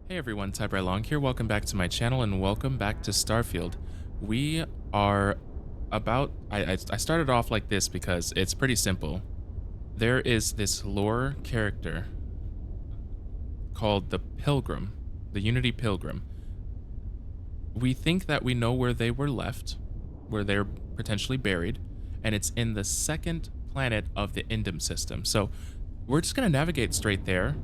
Hey everyone, Long here. Welcome back to my channel and welcome back to Starfield. We are I started off like this because it's pretty simple. There is this lore character called the Pilgrim, the Unity Pilgrim. We think that we know where they were left, where they're potentially buried, and it's in the second planet of the Indum system. So we're just going to navigate straight there.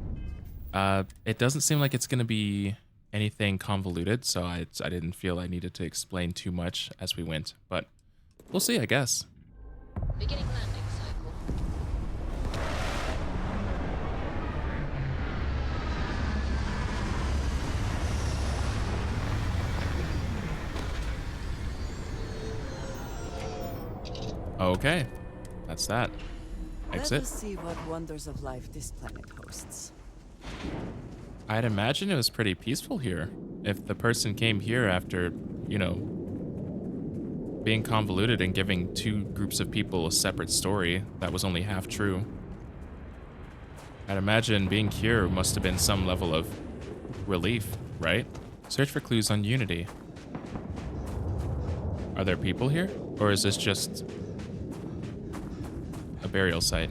It doesn't seem like it's going to be anything convoluted, so I didn't feel I needed to explain too much as we went, but we'll see, I guess. Beginning landing cycle. Okay, that's that. Let Exit. us see what wonders of life this planet hosts. I'd imagine it was pretty peaceful here. If the person came here after, being convoluted and giving two groups of people a separate story that was only half true. I'd imagine being here must have been some level of relief, right? Search for clues on Unity. Are there people here? Or is this just a burial site?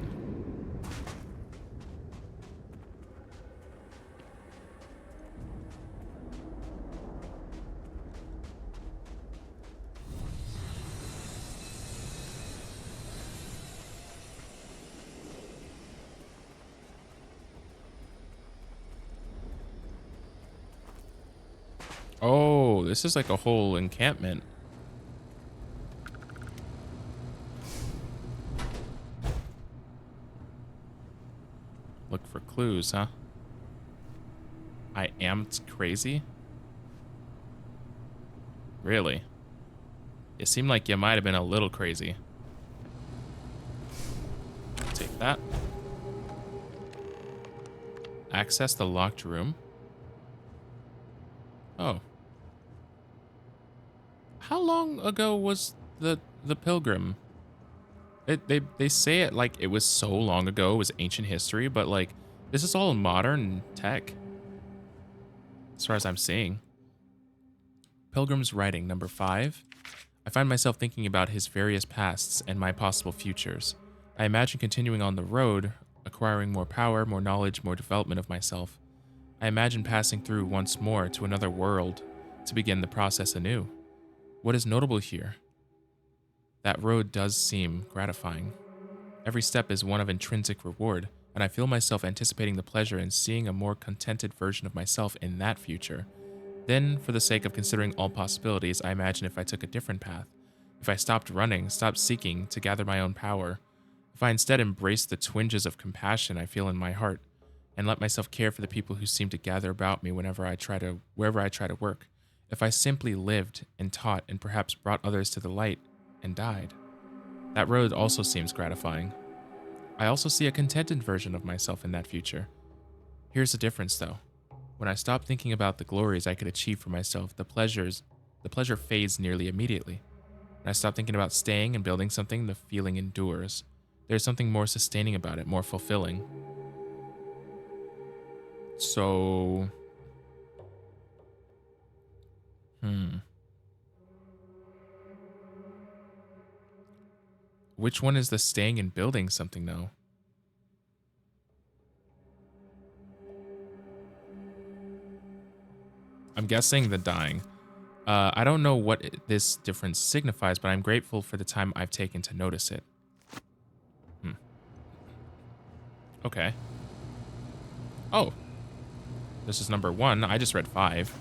Oh, this is like a whole encampment. Look for clues, huh? I am crazy? Really? It seemed like you might have been a little crazy. Take that. Access the locked room. Oh. How long ago was the pilgrim? They say it like it was so long ago, it was ancient history, but like this is all modern tech. As far as I'm seeing. Pilgrim's writing, number 5. I find myself thinking about his various pasts and my possible futures. I imagine continuing on the road, acquiring more power, more knowledge, more development of myself. I imagine passing through once more to another world to begin the process anew. What is notable here? That road does seem gratifying. Every step is one of intrinsic reward, and I feel myself anticipating the pleasure in seeing a more contented version of myself in that future. Then, for the sake of considering all possibilities, I imagine if I took a different path, if I stopped running, stopped seeking to gather my own power, if I instead embraced the twinges of compassion I feel in my heart, and let myself care for the people who seem to gather about me wherever I try to work, if I simply lived and taught and perhaps brought others to the light and died. That road also seems gratifying. I also see a contented version of myself in that future. Here's the difference though. When I stop thinking about the glories I could achieve for myself, the pleasure fades nearly immediately. When I stop thinking about staying and building something, the feeling endures. There's something more sustaining about it, more fulfilling. So, which one is the staying and building something though? I'm guessing the dying. I don't know what this difference signifies, but I'm grateful for the time I've taken to notice it. Okay. Oh, this is number 1. I just read 5.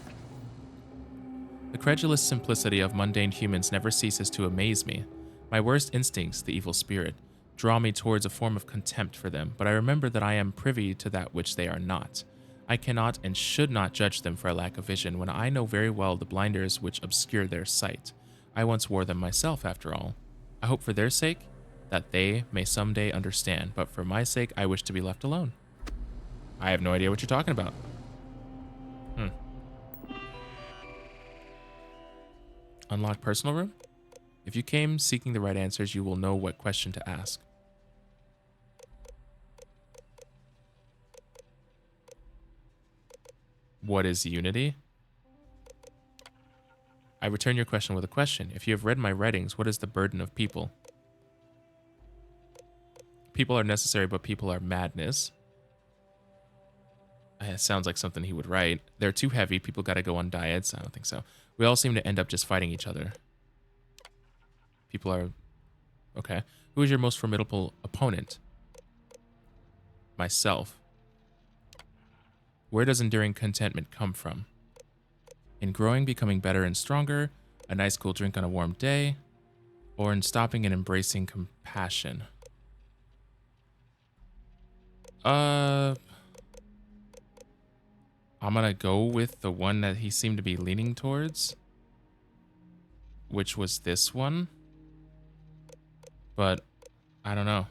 The credulous simplicity of mundane humans never ceases to amaze me. My worst instincts, the evil spirit, draw me towards a form of contempt for them, but I remember that I am privy to that which they are not. I cannot and should not judge them for a lack of vision when I know very well the blinders which obscure their sight. I once wore them myself, after all. I hope for their sake that they may someday understand, but for my sake I wish to be left alone. I have no idea what you're talking about. Unlock personal room? If you came seeking the right answers, you will know what question to ask. What is unity? I return your question with a question. If you have read my writings, what is the burden of people? People are necessary, but people are madness. It sounds like something he would write. They're too heavy. People got to go on diets. I don't think so. We all seem to end up just fighting each other. People are... Okay. Who is your most formidable opponent? Myself. Where does enduring contentment come from? In growing, becoming better and stronger, a nice cool drink on a warm day, or in stopping and embracing compassion? I'm gonna go with the one that he seemed to be leaning towards, which was this one. But I don't know.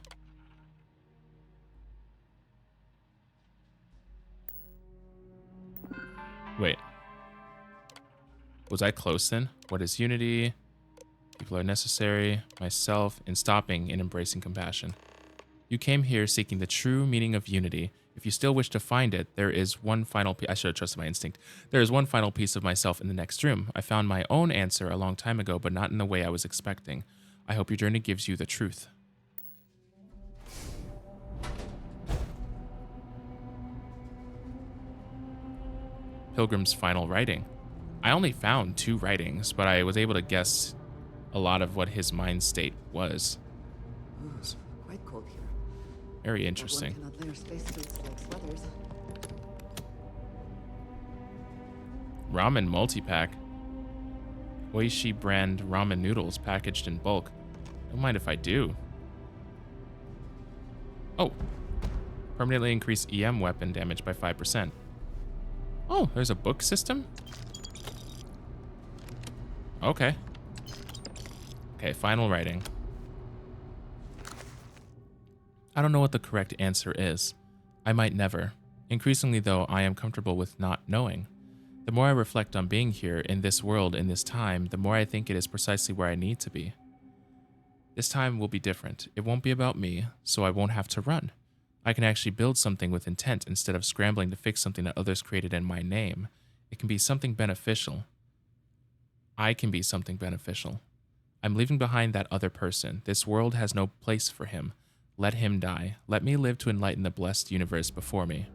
Wait. Was I close then? What is unity? People are necessary. Myself in stopping and embracing compassion. You came here seeking the true meaning of unity. If you still wish to find it, there is one final piece. I should have trusted my instinct. There is one final piece of myself in the next room. I found my own answer a long time ago, but not in the way I was expecting. I hope your journey gives you the truth. Pilgrim's final writing. I only found 2 writings, but I was able to guess a lot of what his mind state was. Ooh, quite cold here. Very interesting. One cannot layer spacesuits like sweaters. Ramen multi-pack. Oishi brand ramen noodles packaged in bulk. Don't mind if I do. Oh. Permanently increase EM weapon damage by 5%. Oh, there's a book system? Okay. Okay, final writing. I don't know what the correct answer is. I might never. Increasingly, though, I am comfortable with not knowing. The more I reflect on being here, in this world, in this time, the more I think it is precisely where I need to be. This time will be different. It won't be about me, so I won't have to run. I can actually build something with intent instead of scrambling to fix something that others created in my name. It can be something beneficial. I can be something beneficial. I'm leaving behind that other person. This world has no place for him. Let him die. Let me live to enlighten the blessed universe before me.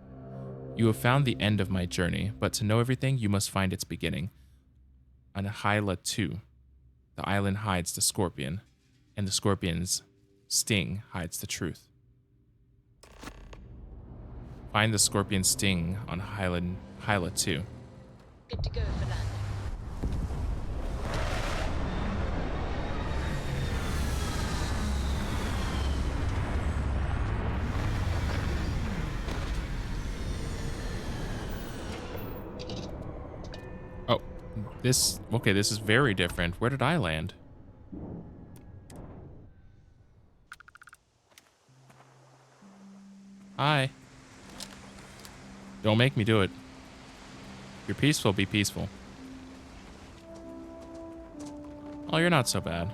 You have found the end of my journey, but to know everything, you must find its beginning. On Hyla 2, the island hides the scorpion, and the scorpion's sting hides the truth. Find the scorpion's sting on Hyla 2. Good to go for landing. Oh, this is very different. Where did I land? Hi. Don't make me do it. If you're peaceful, be peaceful. Oh, you're not so bad.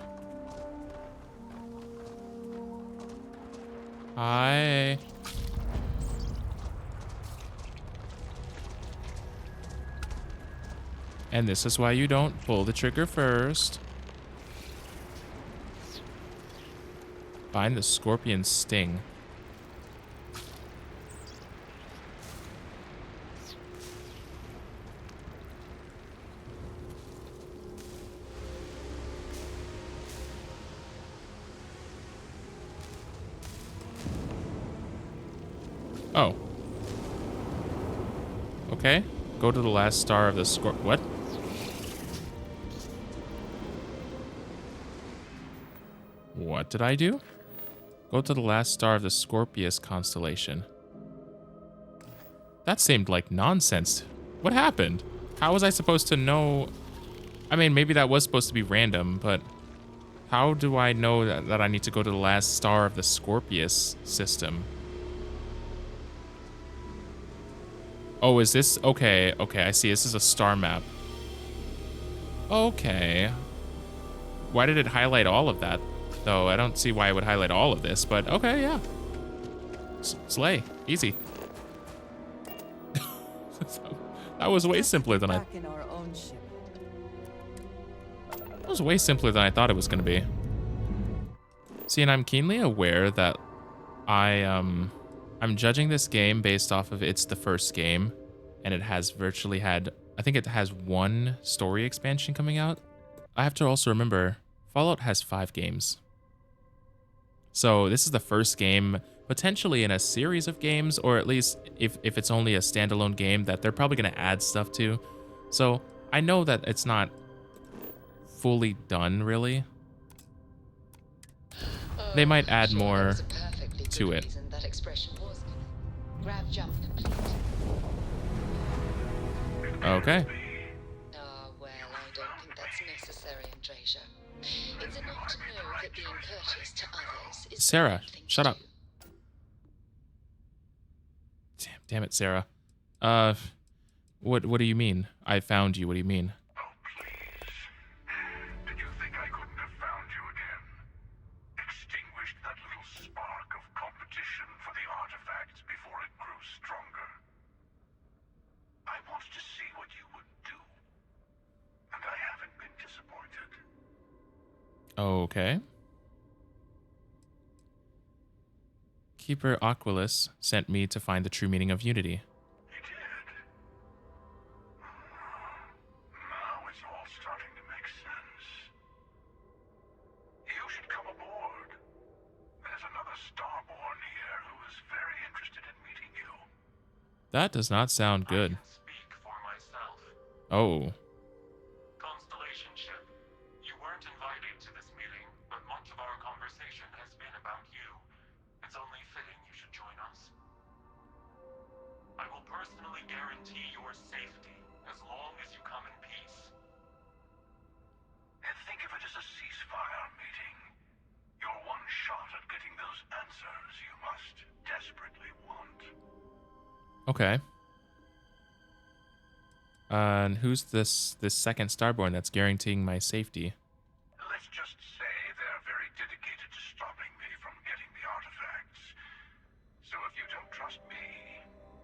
Hi. And this is why you don't pull the trigger first. Find the scorpion's sting. Oh. Okay. Go to the last star of the What? What did I do? Go to the last star of the Scorpius constellation. That seemed like nonsense. What happened? How was I supposed to know? I mean, maybe that was supposed to be random, but how do I know that I need to go to the last star of the Scorpius system? Oh, is this? Okay, okay, I see. This is a star map. Okay. Why did it highlight all of that, though? I don't see why it would highlight all of this, but okay, yeah. That was way Just simpler than I. back in our own ship. That was way simpler than I thought it was gonna be. See, and I'm keenly aware that I'm judging this game based off of it's the first game, and it has virtually had, I think it has one story expansion coming out. I have to also remember Fallout has 5 games. So this is the first game potentially in a series of games, or at least if it's only a standalone game that they're probably going to add stuff to. So I know that it's not fully done, really. They might add Sure, there more was a perfectly to good it. reason that expression was given. Grav jump complete. Okay. Well, I don't think that's necessary, Andreja. It's enough to know that being courteous to others is the Sarah, right thing to shut up. do. Damn it, Sarah. What do you mean? I found you. What do you mean? Oh, please. Did you think I couldn't have found you again? Extinguished that little spark of competition for the artifacts before it grew stronger. I wanted to see what you would do, and I haven't been disappointed. Okay. Keeper Aquilus sent me to find the true meaning of unity. You did. Now it's all starting to make sense. You should come aboard. There's another Starborn here who is very interested in meeting you. That does not sound good. I can speak for myself. Oh. Constellation ship, you weren't invited to this meeting, but much of our conversation has been about you. It's only fitting you should join us. I will personally guarantee your safety as long as you come in peace. And think of it as a ceasefire meeting. Your one shot at getting those answers you must desperately want. Okay. And who's this second Starborn that's guaranteeing my safety? Let's just say they're very dedicated to stopping me from getting the artifacts. So if you don't trust me,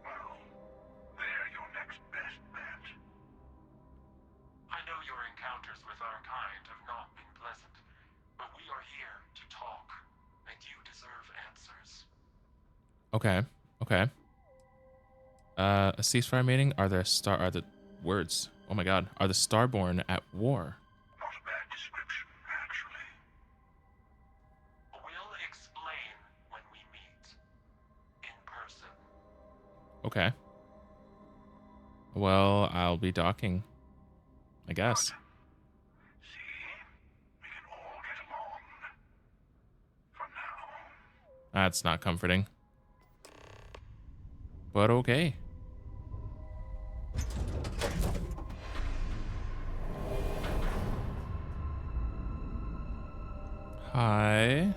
well, they're your next best bet. I know your encounters with our kind have not been pleasant, but we are here to talk, and you deserve answers. Okay. Okay. A ceasefire meeting? Are the words? Oh my god. Are the Starborn at war? Not a bad description, actually. We'll explain when we meet. In person. Okay. Well, I'll be docking, I guess. See? We can all get along. For now. That's not comforting. But okay. Hi.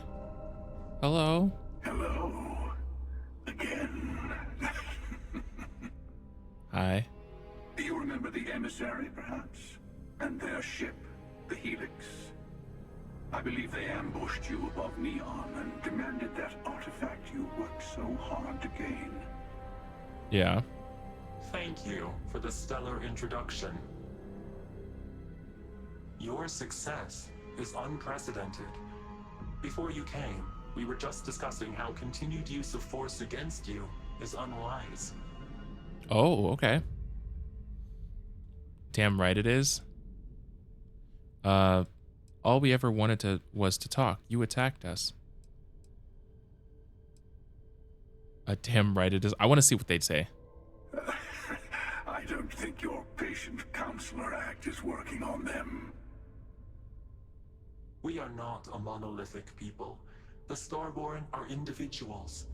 Hello. Hello. Again. Hi. Do you remember the emissary, perhaps? And their ship, the Helix? I believe they ambushed you above Neon and demanded that artifact you worked so hard to gain. Yeah. Thank you for the stellar introduction. Your success is unprecedented. Before you came, we were just discussing how continued use of force against you is unwise. Oh, okay. Damn right it is. All we ever wanted was to talk. You attacked us. Damn right it is. I want to see what they'd say. I don't think your patient counselor act is working on them. We are not a monolithic people. The Starborn are individuals.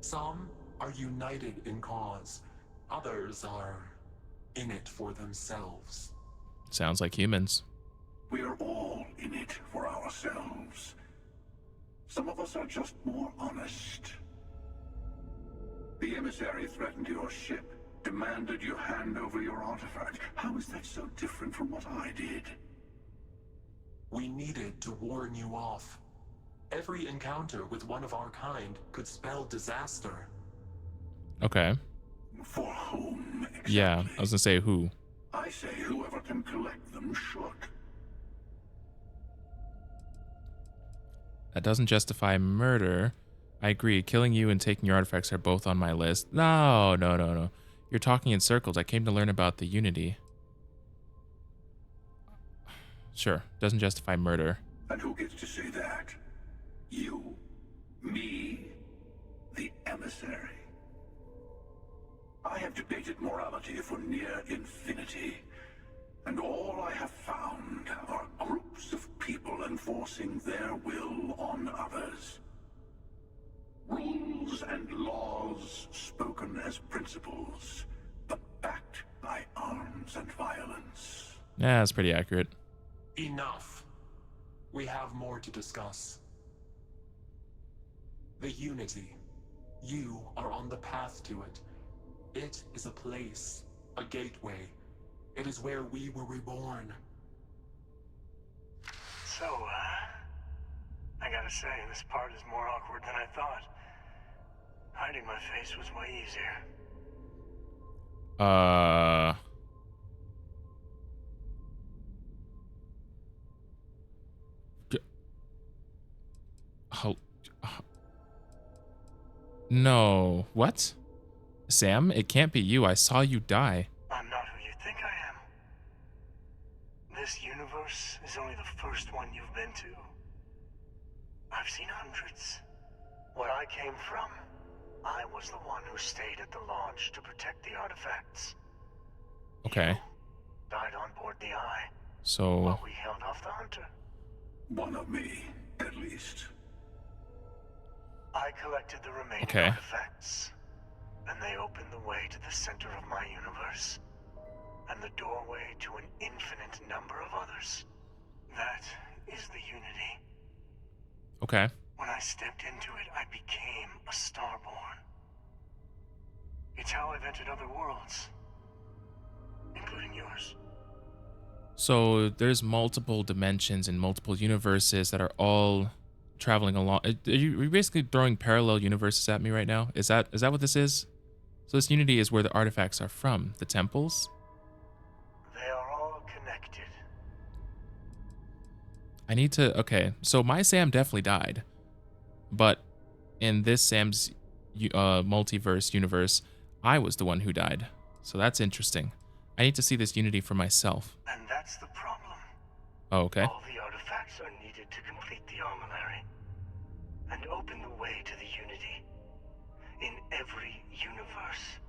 Some are united in cause. Others are in it for themselves. Sounds like humans. We are all in it for ourselves. Some of us are just more honest. The emissary threatened your ship, demanded you hand over your artifact. How is that so different from what I did? We needed to warn you off. Every encounter with one of our kind could spell disaster. Okay. For whom exactly? Yeah, I was gonna say who. I say whoever can collect them should. That doesn't justify murder. I agree. Killing you and taking your artifacts are both on my list. No, no, no, no. You're talking in circles. I came to learn about the Unity. Sure, doesn't justify murder. And who gets to say that? You? Me? The emissary? I have debated morality for near infinity, and all I have found are groups of people enforcing their will on others. Rules and laws spoken as principles, but backed by arms and violence. Yeah, that's pretty accurate. Enough. We have more to discuss. The Unity. You are on the path to it. It is a place, a gateway. It is where we were reborn. So, I gotta say, this part is more awkward than I thought. Hiding my face was way easier. No. What? Sam, it can't be you. I saw you die. I'm not who you think I am. This universe is only the first one you've been to. I've seen hundreds. Where I came from, I was the one who stayed at the launch to protect the artifacts. Okay. You died on board the Eye So, while we held off the Hunter. One of me, at least. I collected the remaining Okay. artifacts, and they opened the way to the center of my universe, and the doorway to an infinite number of others. That is the Unity. okay. When I stepped into it, I became a Starborn. It's how I've entered other worlds, including yours. So there's multiple dimensions and multiple universes that are all traveling along. Are you basically throwing parallel universes at me right now? Is that what this is? So this Unity is where the artifacts are from, the temples? They are all connected. I need to, okay, so my Sam definitely died. But in this Sam's multiverse universe, I was the one who died. So that's interesting. I need to see this Unity for myself. And that's the problem. Oh, okay. All the artifacts are needed to complete the armillary and open the way to the Unity. In every universe,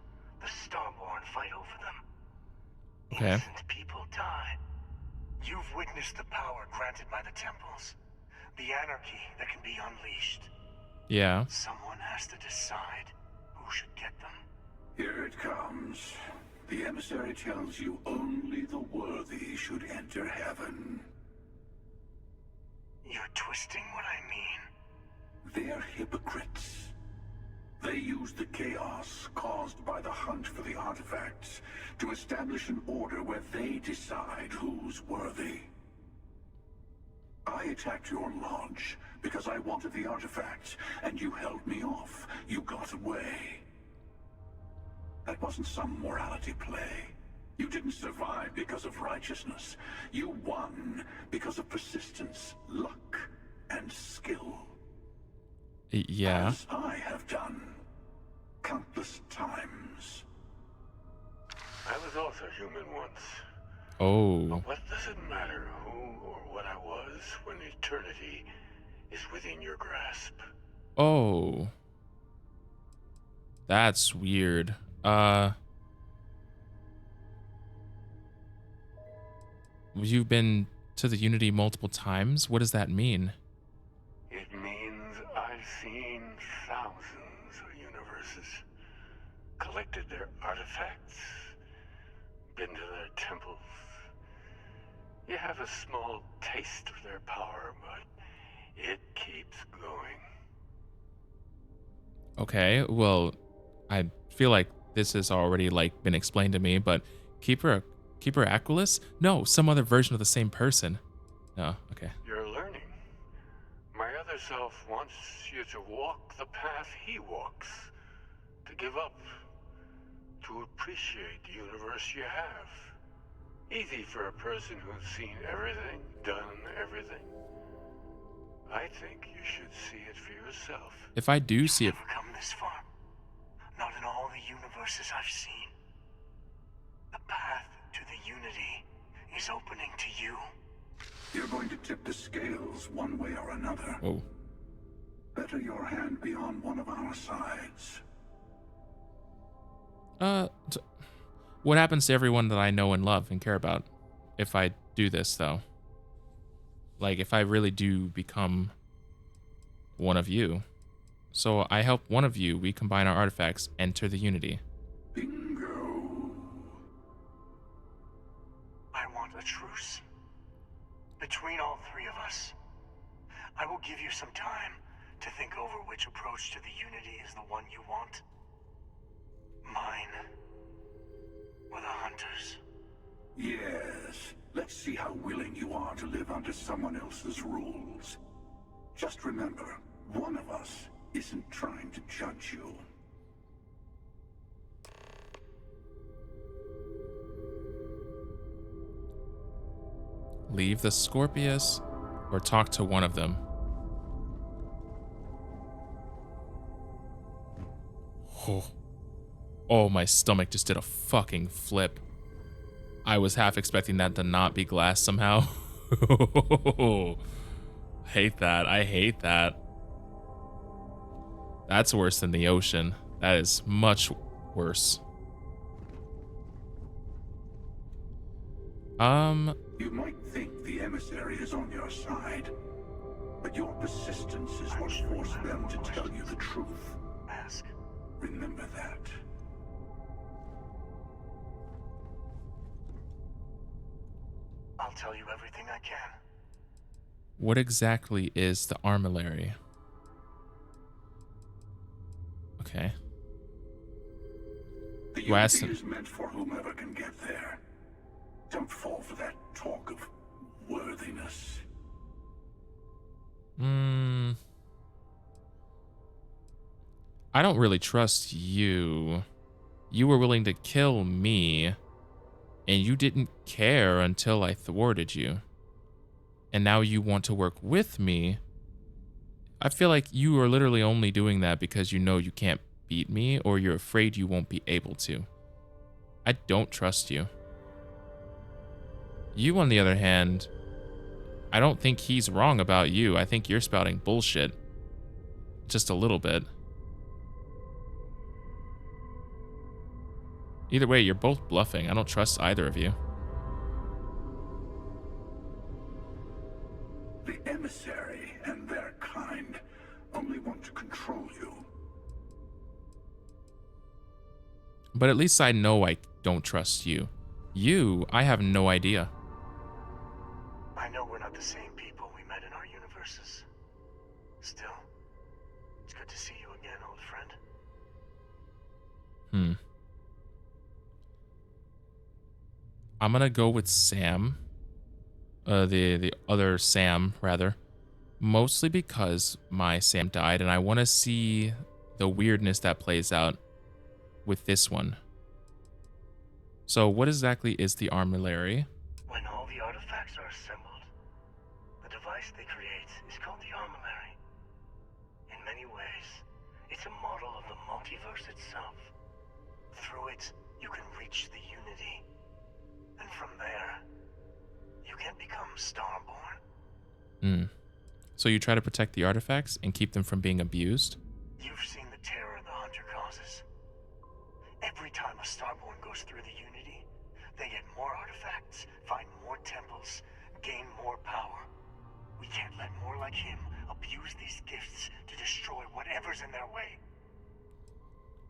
the Starborn fight over them. Okay. Innocent people die. You've witnessed the power granted by the temples, the anarchy that can be unleashed. Yeah. Someone has to decide who should get them. Here it comes. The emissary tells you only the worthy should enter heaven. You're twisting what I mean. They're hypocrites. They use the chaos caused by the hunt for the artifacts to establish an order where they decide who's worthy. I attacked your launch because I wanted the artifacts, and you held me off. You got away. That wasn't some morality play. You didn't survive because of righteousness. You won because of persistence, luck, and skill. Yeah. As I have done countless times. I was also human once. Oh. But what does it matter who or what I was when eternity is within your grasp? Oh. That's weird. You've been to the Unity multiple times? What does that mean? It means I've seen thousands of universes, collected their artifacts, been to their temples. You have a small taste of their power, but it keeps going. Okay, well, I feel like this has already like been explained to me, but Keeper Aquilus? No, some other version of the same person. No, okay. You're learning. My other self wants you to walk the path he walks, to give up, to appreciate the universe you have. Easy for a person who's seen everything, done everything. I think you should see it for yourself. If I do see it, Never come this far. Not in all the universes I've seen. The path to the unity is opening to you. You're going to tip the scales one way or another. oh, Better your hand be on one of our sides. what happens to everyone that I know and love and care about if I do this, though? Like, if I really do become one of you. So I help one of you, we combine our artifacts, enter the unity. Bingo. I want a truce. Between all three of us. I will give you some time to think over which approach to the unity is the one you want. Mine. Or the Hunters. Yes. Let's see how willing you are to live under someone else's rules. Just remember, one of us isn't trying to judge you. Leave the Scorpius or talk to one of them. Oh, my stomach just did a fucking flip. I was half expecting that to not be glass somehow. Hate that. I hate that. That's worse than the ocean. That is much worse. You might think the emissary is on your side, but your persistence is what forced them to tell you the truth. Ask. Remember that. I'll tell you everything I can. What exactly is the armillary? Okay. The You asked unity him. is meant for whomever can get there. Don't fall for that talk of worthiness. I don't really trust you. You were willing to kill me, and you didn't care until I thwarted you. And now you want to work with me. I feel like you are literally only doing that because you know you can't beat me, or you're afraid you won't be able to. I don't trust you. You, on the other hand, I don't think he's wrong about you. I think you're spouting bullshit. Just a little bit. Either way, you're both bluffing. I don't trust either of you. The emissary and their kind only want to control you. But at least I know I don't trust you. You, I have no idea. I know we're not the same people we met in our universes. Still, it's good to see you again, old friend. I'm gonna go with Sam. The other Sam, rather. Mostly because my Sam died, and I want to see the weirdness that plays out with this one. So what exactly is the armillary? When all the artifacts are assembled, the device they create is called the armillary. In many ways, it's a model of the multiverse itself. Through it, you can reach the unity. And from there, you can become Starborn. So you try to protect the artifacts and keep them from being abused? You've seen the terror the Hunter causes. Every time a Starborn goes through the unity, they get more artifacts, find more temples, gain more power. We can't let more like him abuse these gifts to destroy whatever's in their way.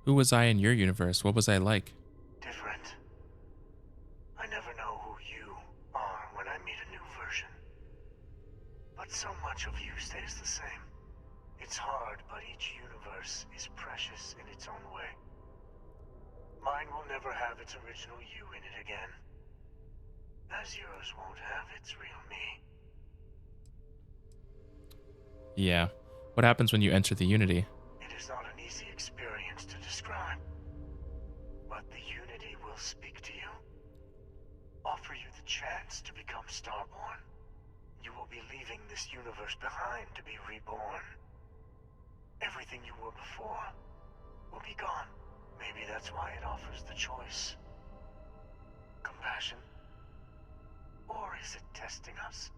Who was I in your universe? What was I like? Different. I never know who you are when I meet a new version. But so much of you stays the same. It's hard, but each universe is precious in its own way. Mine will never have its original you in it again. As yours won't have its real me. Yeah. What happens when you enter the Unity? It is not an easy experience to describe. But the chance to become Starborn, you will be leaving this universe behind to be reborn. Everything you were before will be gone. Maybe that's why it offers the choice. Compassion? Or is it testing us?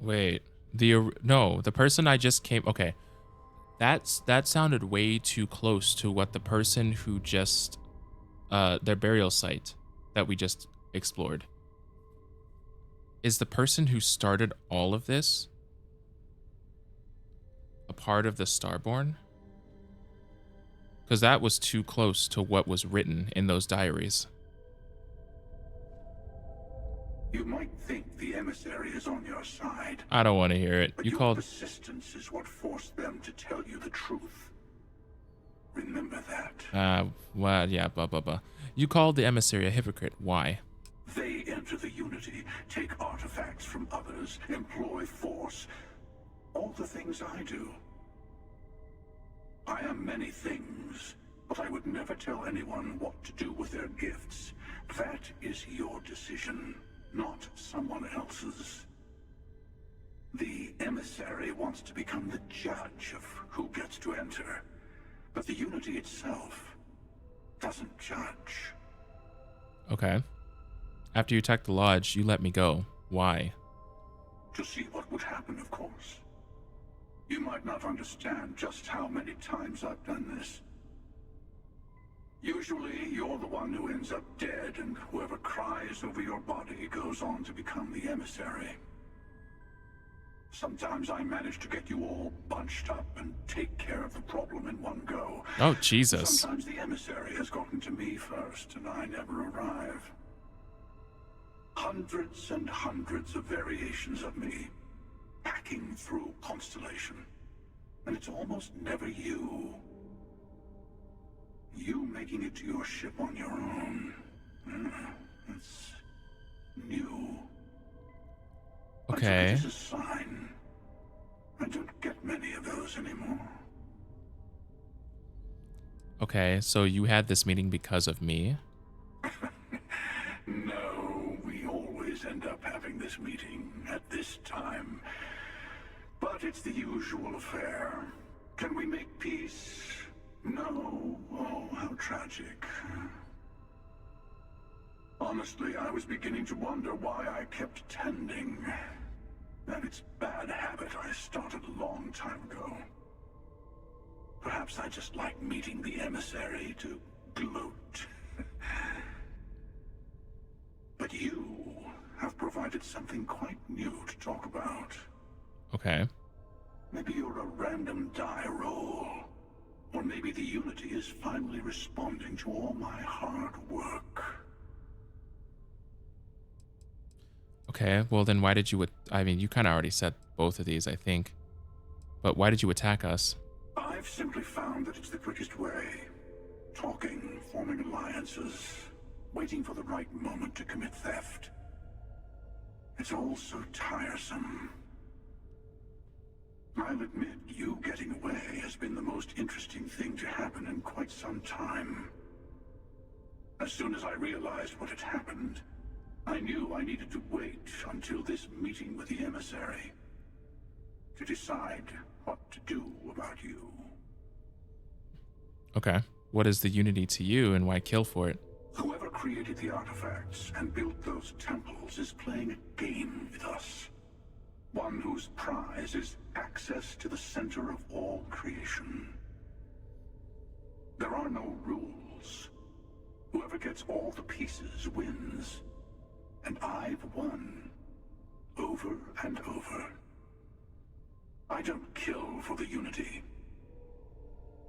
Wait, no, the person I just came. Okay, that sounded way too close to what the person who just their burial site that we just explored. Is the person who started all of this a part of the Starborn? Because that was too close to what was written in those diaries. You might think the emissary is on your side, I don't want to hear it. but You your called. persistence is what forced them to tell you the truth. Remember that. Well, yeah, blah, blah, blah. You called the emissary a hypocrite. Why? They enter the Unity, take artifacts from others, employ force. All the things I do. I am many things, but I would never tell anyone what to do with their gifts. That is your decision, not someone else's. The emissary wants to become the judge of who gets to enter, but the Unity itself doesn't judge. Okay. After you attacked the lodge, you let me go. Why? To see what would happen, of course. You might not understand just how many times I've done this. Usually, you're the one who ends up dead, and whoever cries over your body goes on to become the emissary. Sometimes I manage to get you all bunched up and take care of the problem in one go. Oh, Jesus. Sometimes the emissary has gotten to me first, and I never arrive. Hundreds and hundreds of variations of me, hacking through Constellation. And it's almost never you. You making it to your ship on your own. It's new. Okay. I took it as a sign. I don't get many of those anymore. Okay, so you had this meeting because of me? No, we always end up having this meeting at this time. But it's the usual affair. Can we make peace? No. Oh, how tragic. Honestly, I was beginning to wonder why I kept tending. And it's bad habit I started a long time ago. Perhaps I just like meeting the emissary to gloat. But you have provided something quite new to talk about. Okay. Maybe you're a random die roll. Or maybe the Unity is finally responding to all my hard work. Okay, well then why did you... I mean, you kind of already said both of these, I think. But why did you attack us? I've simply found that it's the quickest way. Talking, forming alliances, waiting for the right moment to commit theft. It's all so tiresome. I'll admit, you getting away has been the most interesting thing to happen in quite some time. As soon as I realized what had happened, I knew I needed to wait until this meeting with the emissary to decide what to do about you. Okay. What is the Unity to you and why kill for it? Whoever created the artifacts and built those temples is playing a game with us. One whose prize is access to the center of all creation. There are no rules. Whoever gets all the pieces wins. And I've won. Over and over. I don't kill for the Unity.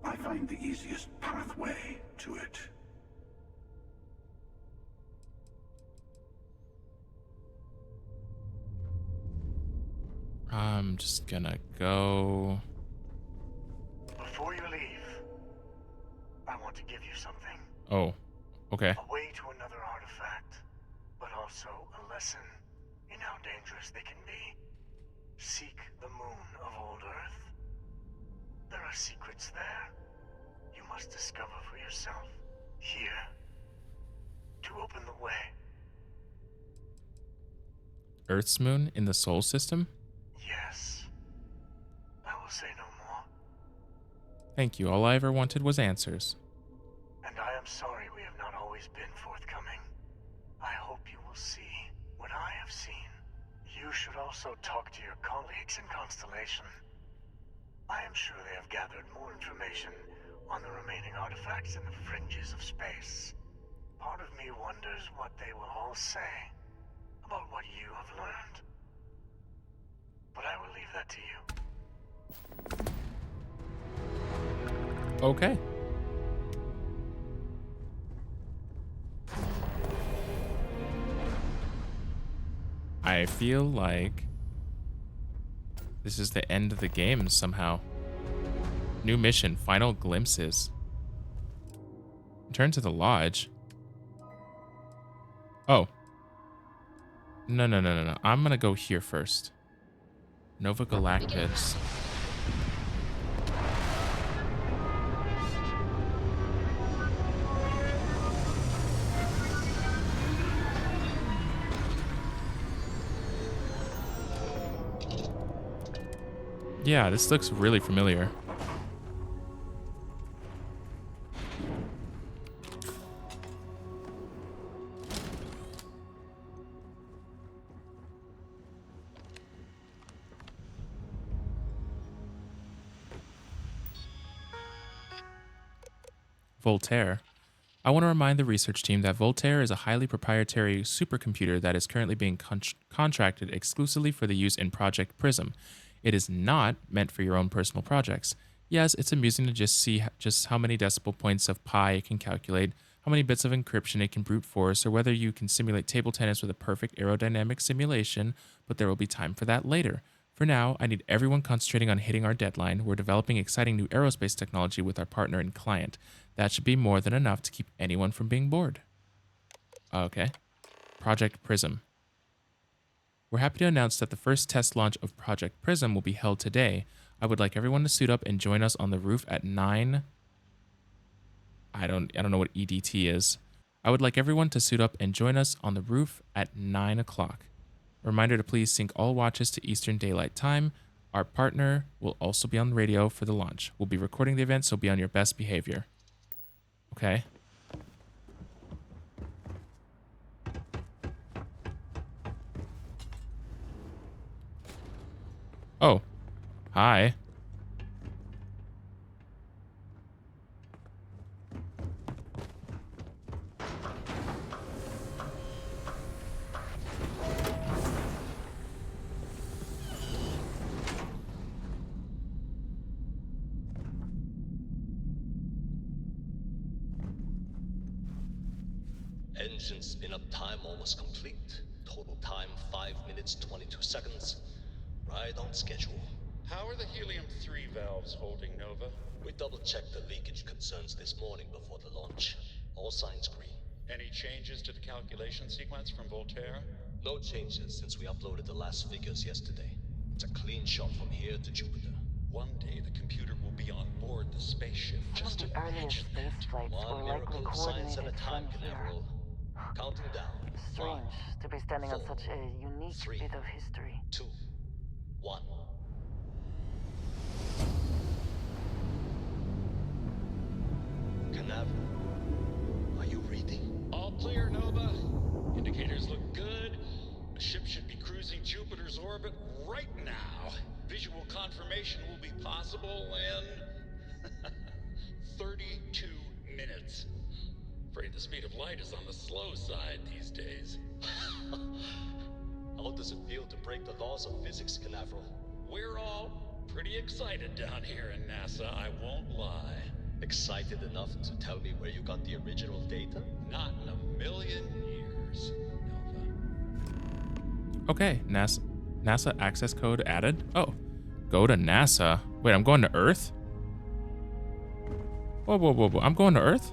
I find the easiest pathway to it. I'm just gonna go... Before you leave, I want to give you something. Oh, okay. A way to another artifact, but also a lesson in how dangerous they can be. Seek the moon of old Earth. There are secrets there you must discover for yourself. Here. To open the way. Earth's moon in the Sol system? Yes. I will say no more. Thank you. All I ever wanted was answers. And I am sorry we have not always been forthcoming. I hope you will see what I have seen. You should also talk to your colleagues in Constellation. I am sure they have gathered more information on the remaining artifacts in the fringes of space. Part of me wonders what they will all say about what you have learned. But I will leave that to you. Okay. I feel like this is the end of the game somehow. New mission, final glimpses. Return to the lodge. Oh. No. I'm gonna go here first. Nova Galactus. Yeah, this looks really familiar. Voltaire. I want to remind the research team that Voltaire is a highly proprietary supercomputer that is currently being contracted exclusively for the use in Project Prism. It is not meant for your own personal projects. Yes, it's amusing to just see just how many decimal points of pi it can calculate, how many bits of encryption it can brute force, or whether you can simulate table tennis with a perfect aerodynamic simulation, but there will be time for that later. For now, I need everyone concentrating on hitting our deadline. We're developing exciting new aerospace technology with our partner and client. That should be more than enough to keep anyone from being bored. Okay. Project Prism. We're happy to announce that the first test launch of Project Prism will be held today. I would like everyone to suit up and join us on the roof at 9. I don't know what EDT is. I would like everyone to suit up and join us on the roof at 9 o'clock. Reminder to please sync all watches to Eastern Daylight Time. Our partner will also be on the radio for the launch. We'll be recording the event, so be on your best behavior. Okay. Oh. Hi. Engine spin-up time almost complete. Total time 5 minutes 22 seconds. Right on schedule. How are the helium-3 valves holding, Nova? We double-checked the leakage concerns this morning before the launch. All signs green. Any changes to the calculation sequence from Voltaire? No changes since we uploaded the last figures yesterday. It's a clean shot from here to Jupiter. One day the computer will be on board the spaceship. Just Some of the earliest imagine space that. flights One were likely miracle of science at a coordinated time, from here. Canaveral. Counting down. Strange to be standing on 4, such a unique 3, bit of history. 2, 1. Canaveral, are you reading? All clear, Nova. Indicators look good. The ship should be cruising Jupiter's orbit right now. Visual confirmation will be possible in 32 minutes. Afraid the speed of light is on the slow side these days. How does it feel to break the laws of physics, Canaveral? We're all pretty excited down here in NASA, I won't lie. Excited enough to tell me where you got the original data? Not in a million years, Nova. Okay, NASA access code added. Oh, go to NASA. Wait, I'm going to Earth? Whoa. I'm going to Earth?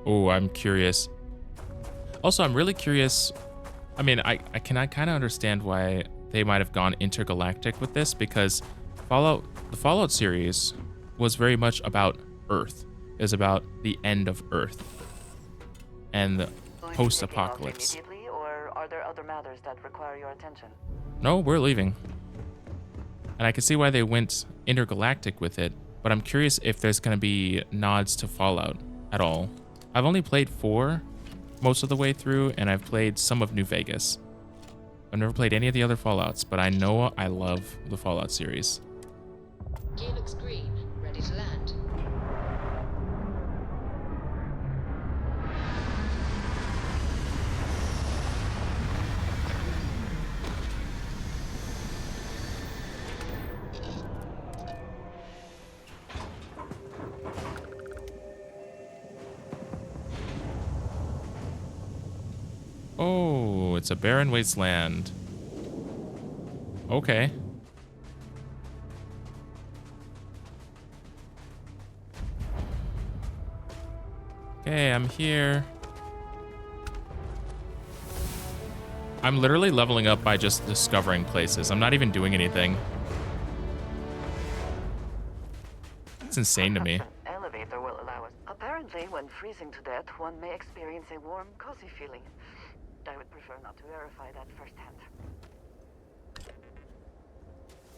Oh, I'm curious. Also, I'm really curious. I mean, I kind of understand why they might have gone intergalactic with this, because the Fallout series was very much about Earth. is about the end of Earth and the Will you be taking off post-apocalypse. immediately, or are there other matters that require your attention? No, we're leaving. And I can see why they went intergalactic with it, but I'm curious if there's going to be nods to Fallout at all. I've only played 4 most of the way through, and I've played some of New Vegas. I've never played any of the other Fallouts, but I know I love the Fallout series. Gear looks green, ready to land. Oh, it's a barren wasteland. Okay. Okay, I'm here. I'm literally leveling up by just discovering places. I'm not even doing anything. It's insane to me. Perhaps an elevator will allow us. Apparently, when freezing to death, one may experience a warm, cozy feeling. I would prefer not to verify that firsthand.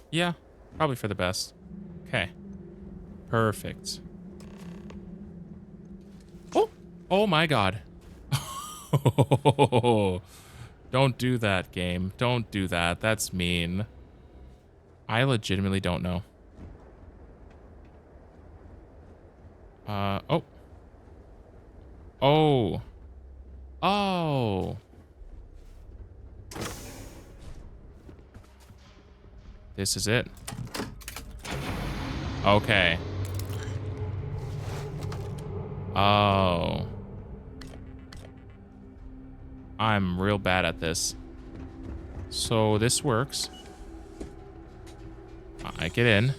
Yeah, probably for the best. Okay. Perfect. Oh! Oh my god. Don't do that, game. Don't do that. That's mean. I legitimately don't know. Oh. Oh. Oh. This is it. Okay. Oh. I'm real bad at this. So this works. I get in.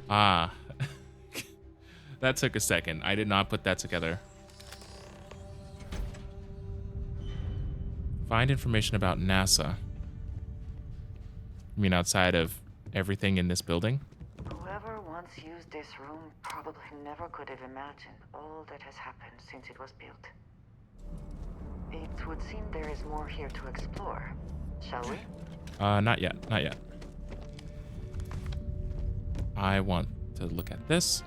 Ah. That took a second. I did not put that together. Find information about NASA. You mean outside of everything in this building? Whoever once used this room probably never could have imagined all that has happened since it was built. It would seem there is more here to explore. Shall we? Not yet. Not yet. I want to look at this.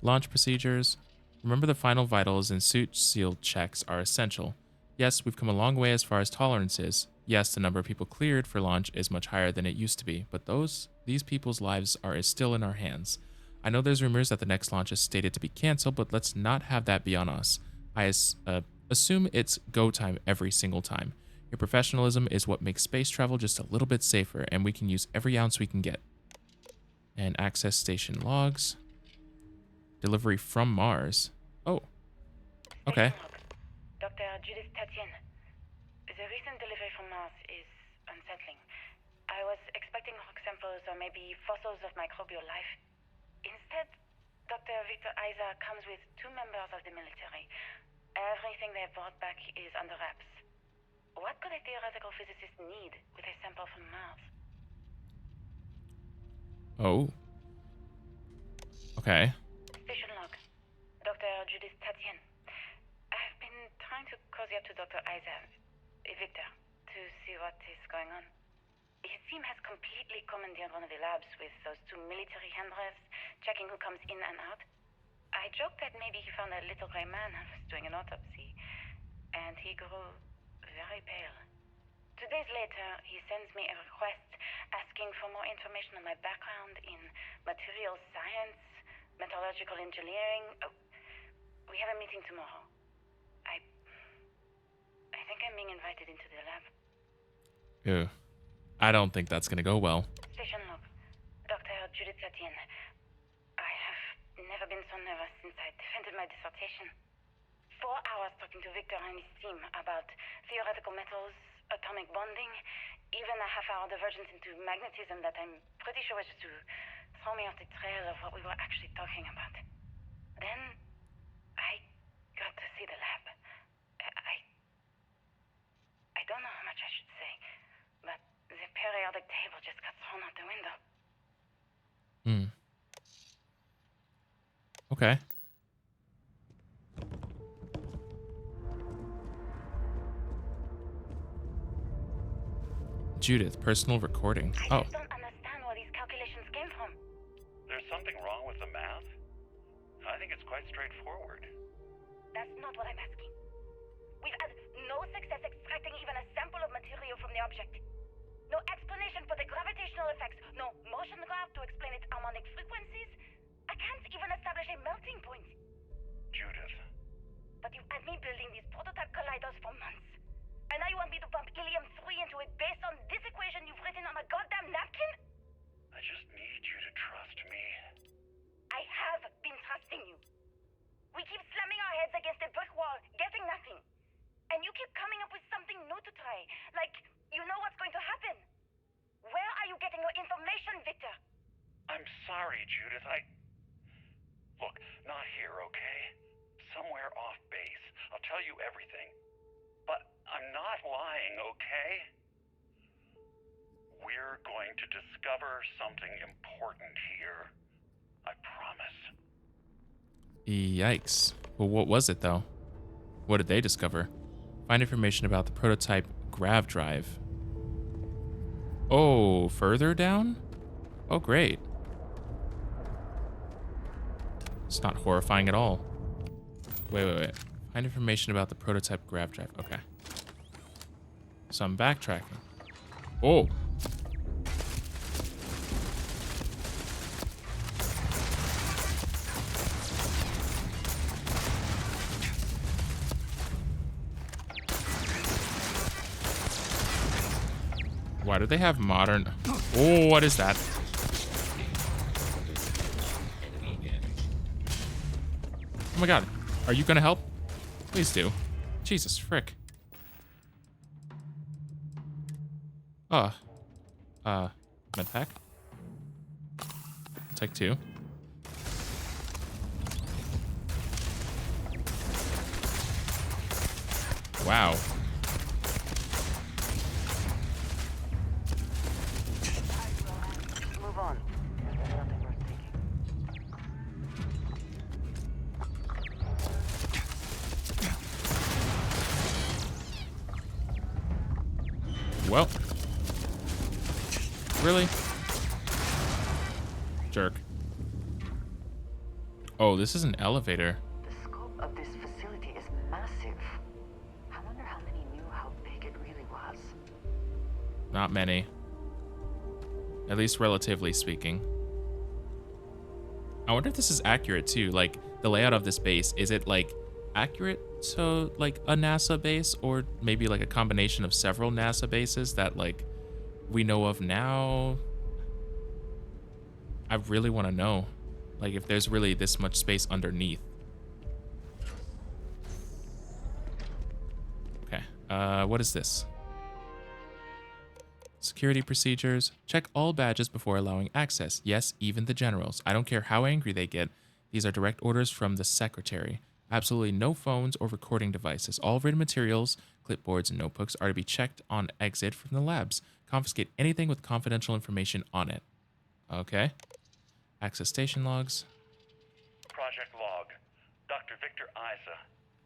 Launch procedures. Remember, the final vitals and suit seal checks are essential. Yes, we've come a long way as far as tolerance is. Yes, the number of people cleared for launch is much higher than it used to be, but these people's lives are still in our hands. I know there's rumors that the next launch is stated to be canceled, but let's not have that be on us. I assume it's go time every single time. Your professionalism is what makes space travel just a little bit safer, and we can use every ounce we can get. And access station logs. Delivery from Mars. Oh. Okay. Dr. Judith Tatian. The recent delivery from Mars is unsettling. I was expecting rock samples or maybe fossils of microbial life. Instead, Dr. Victor Isa comes with 2 members of the military. Everything they brought back is under wraps. What could a theoretical physicist need with a sample from Mars? Oh. Okay. Station log. Dr. Judith Tatian. I've been trying to cozy up to Dr. Isa, Victor, to see what is going on. His team has completely commandeered one of the labs with those 2 military handrails, checking who comes in and out. I joked that maybe he found a little gray man and was doing an autopsy, and he grew very pale. 2 days later, he sends me a request asking for more information on my background in material science, metallurgical engineering. Oh, we have a meeting tomorrow. I think I'm being invited into the lab. Ew. I don't think that's gonna go well. Station log. Dr. Judith Tatian. I have never been so nervous since I defended my dissertation. 4 hours talking to Victor and his team about theoretical metals, atomic bonding, even a half-hour divergence into magnetism that I'm pretty sure was just to throw me off the trail of what we were actually talking about. Then, I got to see the lab. I don't know how much I should say, but the periodic table just got thrown out the window. Okay. Judith, personal recording. I Oh. just don't understand where these calculations came from. There's something wrong with the math? I think it's quite straightforward. That's not what I'm asking. We've had no success extracting even a sample of material from the object. No explanation for the gravitational effects. No motion graph to explain its harmonic frequencies. I can't even establish a melting point. Judith. But you've had me building these prototype colliders for months. And now you want me to pump helium-3 into it based on this equation you've written on a goddamn napkin? I just need you to trust me. I have been trusting you. We keep slamming our heads against a brick wall, getting nothing. And you keep coming up with something new to try. Like, you know what's going to happen. Where are you getting your information, Victor? I'm sorry, Judith. Look, not here, okay? Somewhere off base. I'll tell you everything. But I'm not lying, okay? We're going to discover something important here. I promise. Yikes. Well, what was it, though? What did they discover? Find information about the prototype grav drive. Oh, further down? Oh, great. It's not horrifying at all. Wait. Find information about the prototype grav drive. Okay. So I'm backtracking. Oh. Why do they have modern... Oh, what is that? Oh my god. Are you gonna help? Please do. Jesus, frick. Medpack? Take 2. Wow. Move on. There's nothing worth taking. Well. Really? Jerk. Oh, this is an elevator. The scope of this facility is massive. I wonder how many knew how big it really was. Not many. At least relatively speaking. I wonder if this is accurate too. Like, the layout of this base, is it like accurate to like a NASA base, or maybe like a combination of several NASA bases that like we know of now? I really want to know, like, if there's really this much space underneath. Okay, what is this? Security procedures. Check all badges before allowing access. Yes, even the generals. I don't care how angry they get. These are direct orders from the secretary. Absolutely no phones or recording devices. All written materials, clipboards, and notebooks are to be checked on exit from the labs. Confiscate anything with confidential information on it. Okay. Access station logs. Project log. Dr. Victor Isa.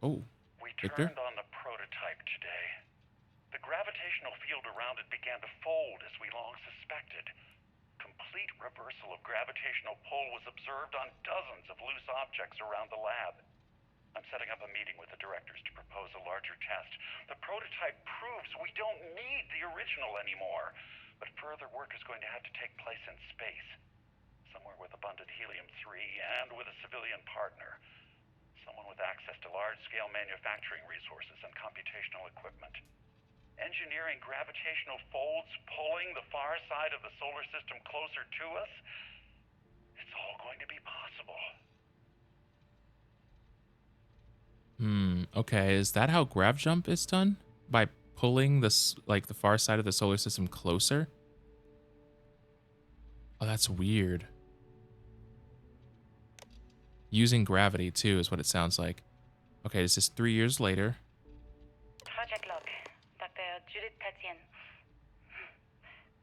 Oh, We Victor? turned on the prototype today. The gravitational field around it began to fold as we long suspected. Complete reversal of gravitational pull was observed on dozens of loose objects around the lab. I'm setting up a meeting with the directors to propose a larger test. The prototype proves we don't need the original anymore, but further work is going to have to take place in space. Somewhere with abundant helium-3 and with a civilian partner. Someone with access to large-scale manufacturing resources and computational equipment. Engineering gravitational folds pulling the far side of the solar system closer to us. It's all going to be possible. Okay, is that how grav jump is done? By pulling this, like, the far side of the solar system closer? Oh, that's weird. Using gravity, too, is what it sounds like. Okay, this is 3 years later. Project log. Dr. Judith Tatian.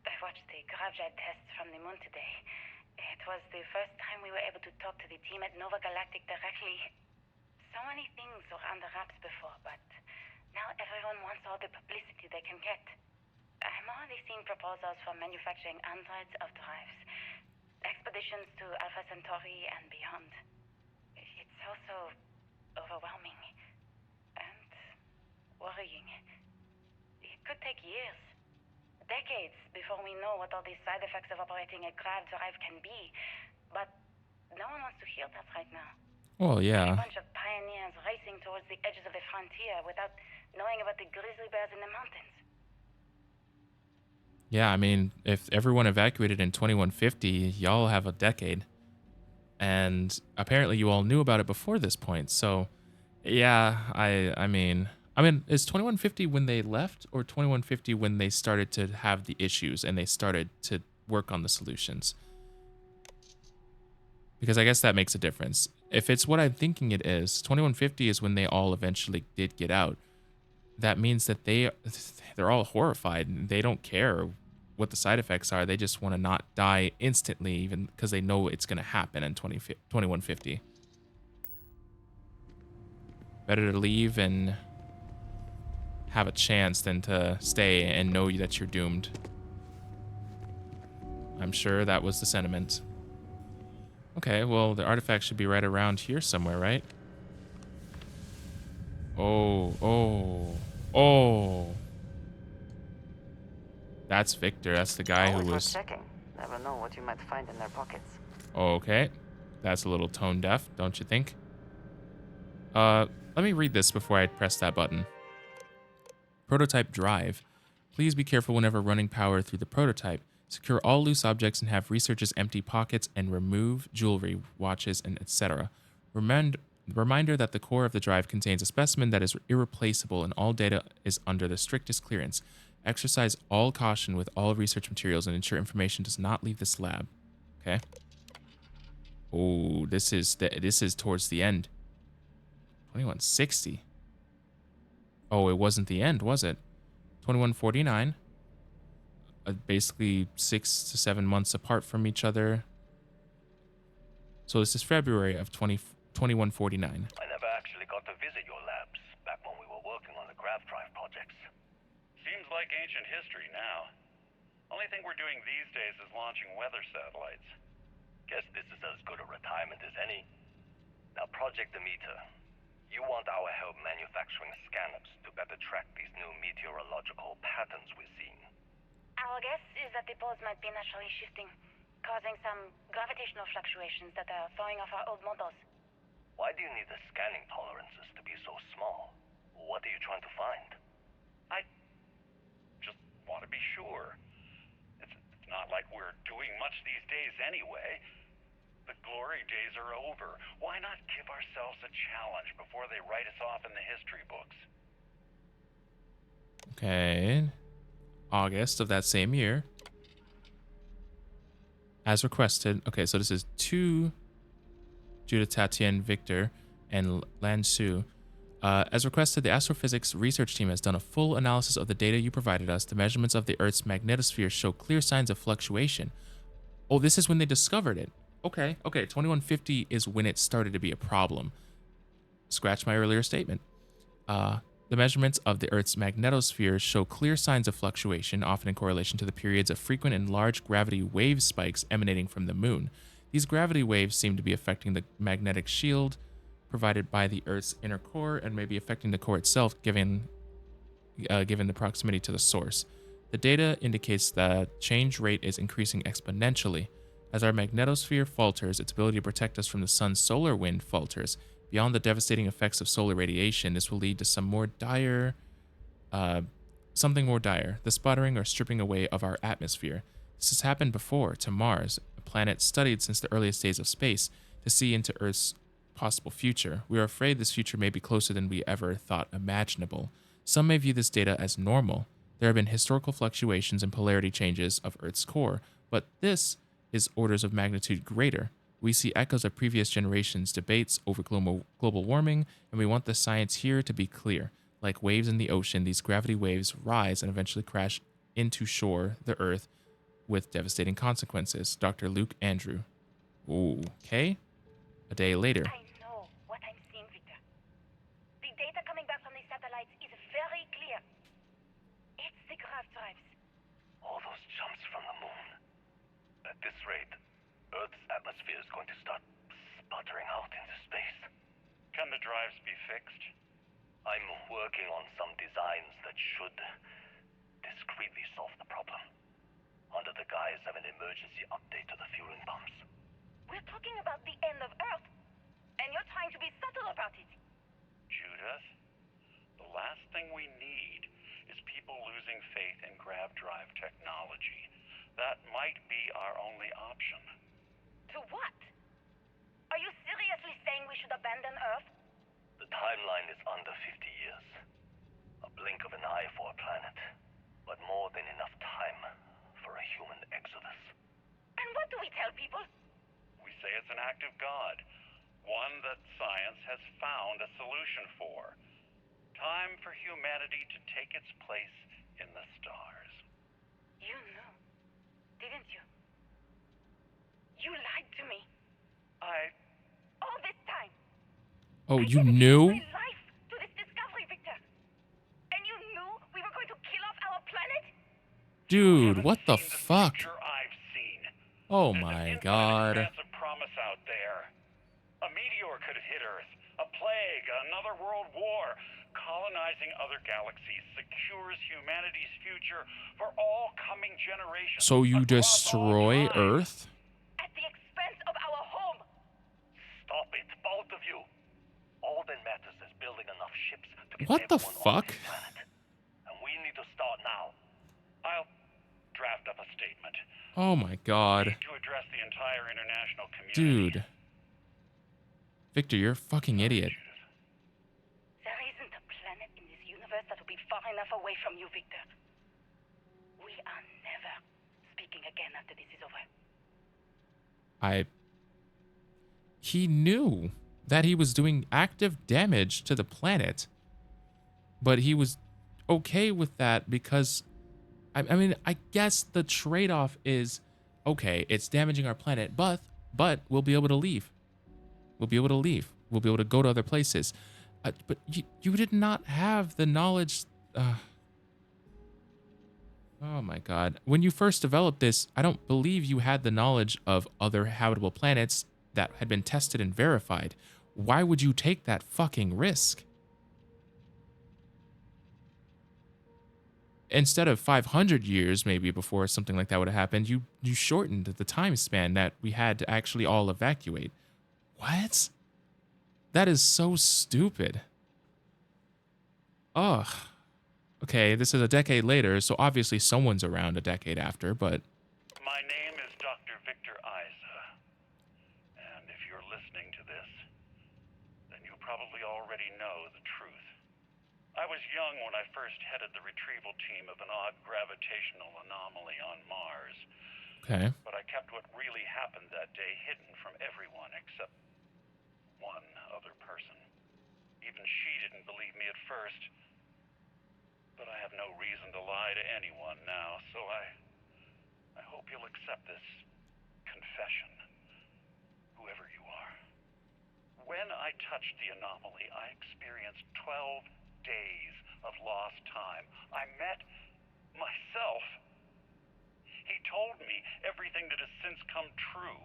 I watched the gravjet tests from the moon today. It it was the first time we were able to talk to the team at Nova Galactic directly. So many things were under wraps before, but now everyone wants all the publicity they can get. I'm already seeing proposals for manufacturing androids of drives, expeditions to Alpha Centauri and beyond. It's also overwhelming and worrying. It could take years, decades, before we know what all these side effects of operating a grav drive can be, but no one wants to hear that right now. Well, A yeah. bunch of pioneers racing towards the edges of the frontier without knowing about the grizzly bears in the mountains. Yeah, I mean, if everyone evacuated in 2150, y'all have a decade. And apparently you all knew about it before this point. So, yeah, I mean, is 2150 when they left or 2150 when they started to have the issues and they started to work on the solutions? Because I guess that makes a difference. If it's what I'm thinking it is, 2150 is when they all eventually did get out. That means that they're all horrified and they don't care what the side effects are. They just want to not die instantly, even because they know it's going to happen in 2150. Better to leave and have a chance than to stay and know that you're doomed. I'm sure that was the sentiment. Okay, well, the artifact should be right around here somewhere, right? Oh. That's Victor. That's the guy Always who worth was... checking. Never know what you might find in their pockets. Okay. That's a little tone deaf, don't you think? Let me read this before I press that button. Prototype drive. Please be careful whenever running power through the prototype. Secure all loose objects and have researchers empty pockets and remove jewelry, watches, and etc. Reminder that the core of the drive contains a specimen that is irreplaceable and all data is under the strictest clearance. Exercise all caution with all research materials and ensure information does not leave this lab. Okay. Oh, this is towards the end. 2160. Oh, it wasn't the end, was it? 2149. Basically 6 to 7 months apart from each other. So this is February of 2149. I never actually got to visit your labs back when we were working on the grav drive projects. Seems like ancient history now. Only thing we're doing these days is launching weather satellites. Guess this is as good a retirement as any. Now, Project Demeter, you want our help manufacturing scanners to better track these new meteorological patterns we're seeing. Our guess is that the poles might be naturally shifting, causing some gravitational fluctuations that are throwing off our old models. Why do you need the scanning tolerances to be so small? What are you trying to find? I just want to be sure. It's not like we're doing much these days anyway. The glory days are over. Why not give ourselves a challenge before they write us off in the history books? Okay. August of that same year. As requested. Okay, so this is to Judith, Tatian, Victor, and Lan Su. As requested, the astrophysics research team has done a full analysis of the data you provided us. The measurements of the Earth's magnetosphere show clear signs of fluctuation. Oh, this is when they discovered it. Okay, 2150 is when it started to be a problem. Scratch my earlier statement. The measurements of the Earth's magnetosphere show clear signs of fluctuation, often in correlation to the periods of frequent and large gravity wave spikes emanating from the moon. These gravity waves seem to be affecting the magnetic shield provided by the Earth's inner core and may be affecting the core itself given the proximity to the source. The data indicates that change rate is increasing exponentially. As our magnetosphere falters, its ability to protect us from the sun's solar wind falters. Beyond the devastating effects of solar radiation, this will lead to something more dire, the sputtering or stripping away of our atmosphere. This has happened before to Mars, a planet studied since the earliest days of space, to see into Earth's possible future. We are afraid this future may be closer than we ever thought imaginable. Some may view this data as normal. There have been historical fluctuations and polarity changes of Earth's core, but this is orders of magnitude greater. We see echoes of previous generations' debates over global warming, and we want the science here to be clear. Like waves in the ocean, these gravity waves rise and eventually crash into shore, the Earth, with devastating consequences. Dr. Luke Andrew. Okay. A day later. I know what I'm seeing, Victor. The data coming back from the satellites is very clear. It's the grav drives. All those jumps from the moon. At this rate, Earth's atmosphere is going to start sputtering out into space. Can the drives be fixed? I'm working on some designs that should discreetly solve the problem, under the guise of an emergency update to the fueling pumps. We're talking about the end of Earth, and you're trying to be subtle about it. Judith, the last thing we need is people losing faith in grav drive technology. That might be our only option. To what? Are you seriously saying we should abandon Earth? The timeline is under 50 years. A blink of an eye for a planet, but more than enough time for a human exodus. And what do we tell people? We say it's an act of God, one that science has found a solution for. Time for humanity to take its place in the stars. You knew, didn't you? You lied to me. All this time. Oh, I you dedicated knew? my life to this discovery, Victor. And you knew we were going to kill off our planet? Dude, what the Seen fuck? future I've seen. Oh There's my an infinite god. expanse of promise out there. A meteor could have hit Earth. A plague, another world war. Colonizing other galaxies secures humanity's future for all coming generations. So you across all destroy time. Earth? At the expense of our home. Stop it, both of you. All that matters is building enough ships to get What the everyone on fuck? this planet. And we need to start now. I'll draft up a statement. Oh my god. To address the entire international community. Dude. Victor, you're a fucking idiot. There isn't a planet in this universe that will be far enough away from you, Victor. We are never speaking again after this is over. He knew that he was doing active damage to the planet, but he was okay with that because, I mean, I guess the trade-off is, okay, it's damaging our planet, but we'll be able to leave. We'll be able to leave. We'll be able to go to other places. But you did not have the knowledge. Oh my god. When you first developed this, I don't believe you had the knowledge of other habitable planets that had been tested and verified. Why would you take that fucking risk? Instead of 500 years maybe before something like that would have happened, you shortened the time span that we had to actually all evacuate. What? That is so stupid. Ugh. Okay, this is a decade later, so obviously someone's around a decade after, but... My name is Dr. Victor Isa. And if you're listening to this, then you probably already know the truth. I was young when I first headed the retrieval team of an odd gravitational anomaly on Mars. Okay. But I kept what really happened that day hidden from everyone except one other person. Even she didn't believe me at first. But I have no reason to lie to anyone now, so I hope you'll accept this confession, whoever you are. When I touched the anomaly, I experienced 12 days of lost time. I met myself. He told me everything that has since come true.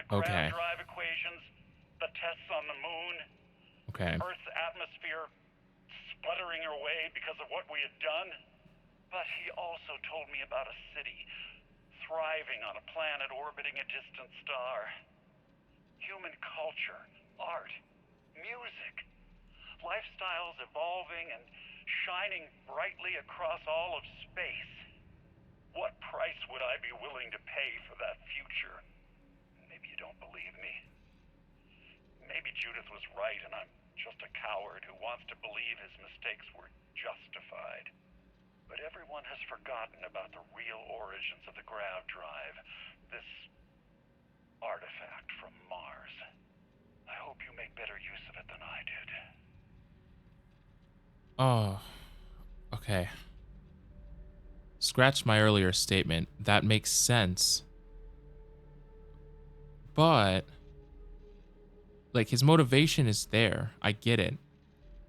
The Okay. grav drive equations, the tests on the moon, Okay. Earth's atmosphere sputtering away because of what we had done. But he also told me about a city thriving on a planet orbiting a distant star. Human culture, art, music, lifestyles evolving and shining brightly across all of space. What price would I be willing to pay for that future? Maybe you don't believe me. Maybe Judith was right and I'm just a coward who wants to believe his mistakes were justified. But everyone has forgotten about the real origins of the grav drive, this artifact from Mars. I hope you make better use of it than I did. Oh, okay. Scratch my earlier statement. That makes sense. But like his motivation is there. I get it.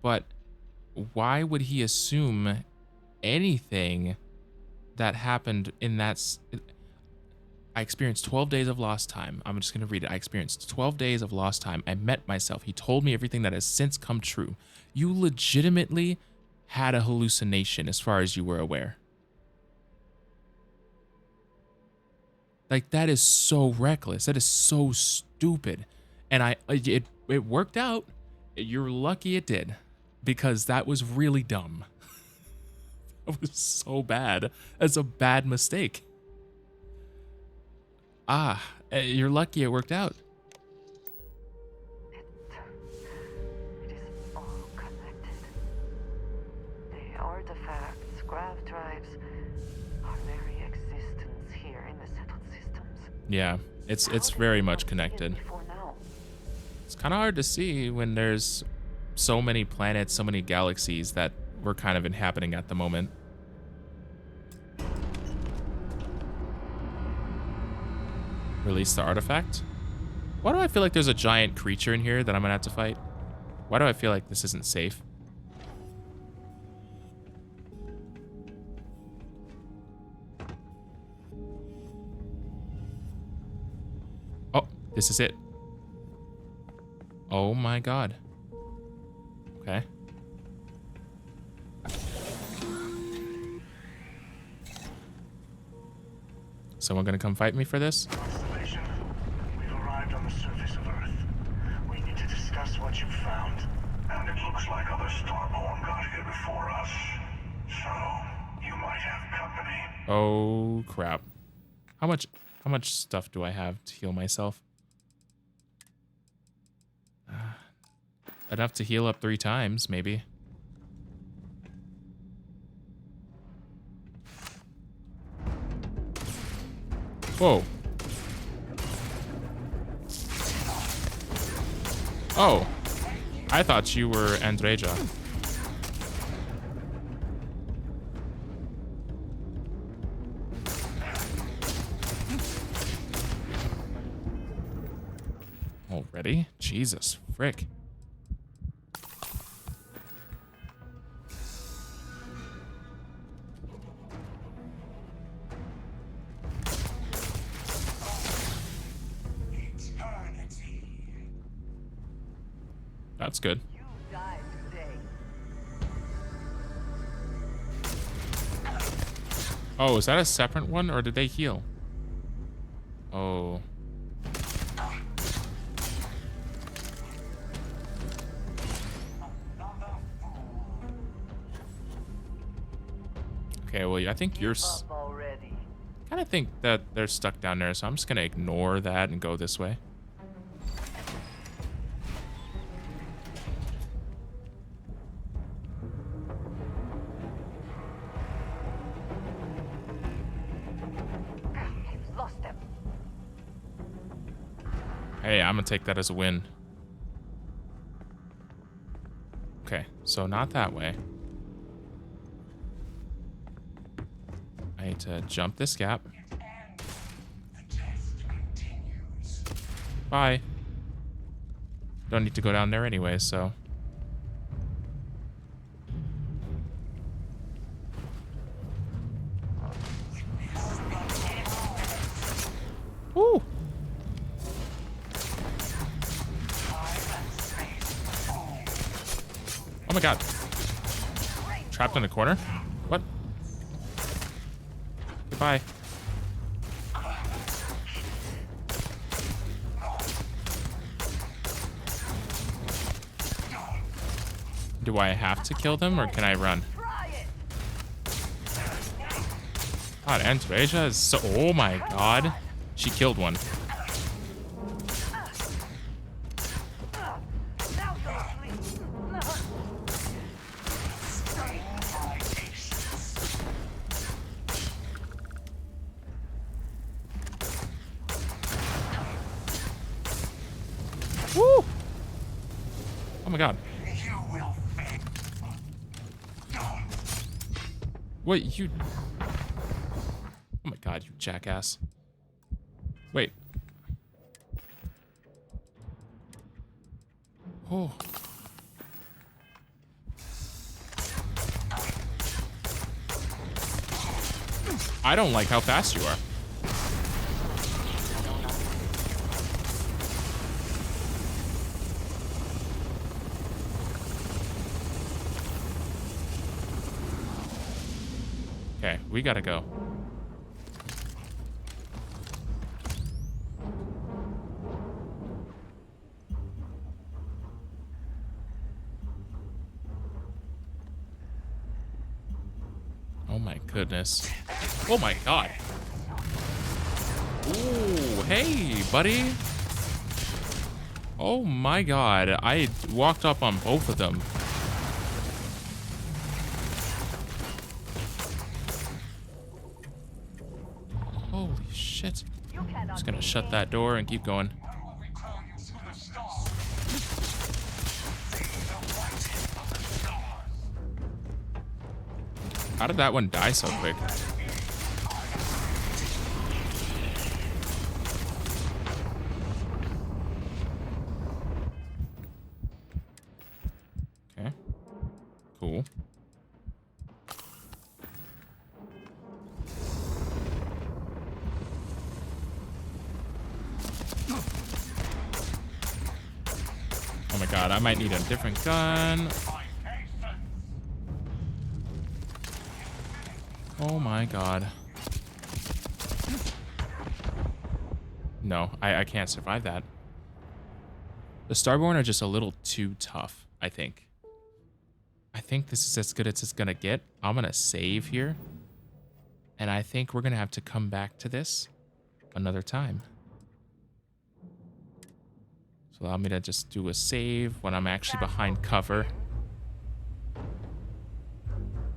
But why would he assume anything that happened in that? I experienced 12 days of lost time. I'm just going to read it. I experienced 12 days of lost time. I met myself. He told me everything that has since come true. You legitimately had a hallucination as far as you were aware. Like, that is so reckless. That is so stupid. And it worked out. You're lucky it did, because that was really dumb. That was so bad. That's a bad mistake. You're lucky it worked out. It is all connected. The artifacts, grav drives, our very existence here in the settled systems. Yeah, it's very much connected. It's kind of hard to see when there's so many planets, so many galaxies that we're kind of inhabiting at the moment. Release the artifact? Why do I feel like there's a giant creature in here that I'm gonna have to fight? Why do I feel like this isn't safe? Oh, this is it. Oh my god. Okay. Someone gonna come fight me for this? Constellation, we've arrived on the surface of Earth. We need to discuss what you've found. And it looks like other Starborn got here before us. So, you might have company. Oh crap. How much stuff do I have to heal myself? Enough to heal up 3 times, maybe. Whoa. Oh. I thought you were Andreja. Already? Jesus, frick. That's good. Oh, is that a separate one, or did they heal? Oh. Okay, well, I think you're... kind of think that they're stuck down there, so I'm just going to ignore that and go this way. Hey, I'm gonna take that as a win. Okay, so not that way. I need to jump this gap. Bye. Don't need to go down there anyway, so. Woo! Oh my god. Trapped in a corner? What? Goodbye. Do I have to kill them, or can I run? God, Andreja is so... Oh my god. She killed one. Woo! Oh my god. Wait, you... Oh my god, you jackass. Wait. Oh. I don't like how fast you are. Okay, we gotta go. Oh my goodness. Oh my god. Ooh, hey, buddy. Oh my god. I walked up on both of them. Holy shit. I'm just gonna shut that door and keep going. How did that one die so quick? Okay. Cool. Oh my god, I might need a different gun. Oh my god. No, I can't survive that. The Starborn are just a little too tough, I think. I think this is as good as it's gonna get. I'm gonna save here. And I think we're gonna have to come back to this another time. So allow me to just do a save when I'm actually behind cover.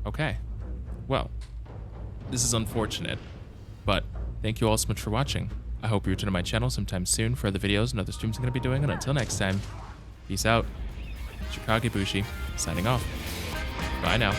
Okay. Well, this is unfortunate, but thank you all so much for watching. I hope you return to my channel sometime soon for other videos and other streams I'm going to be doing. And until next time, peace out. It's your Kagebushi, signing off. Bye now.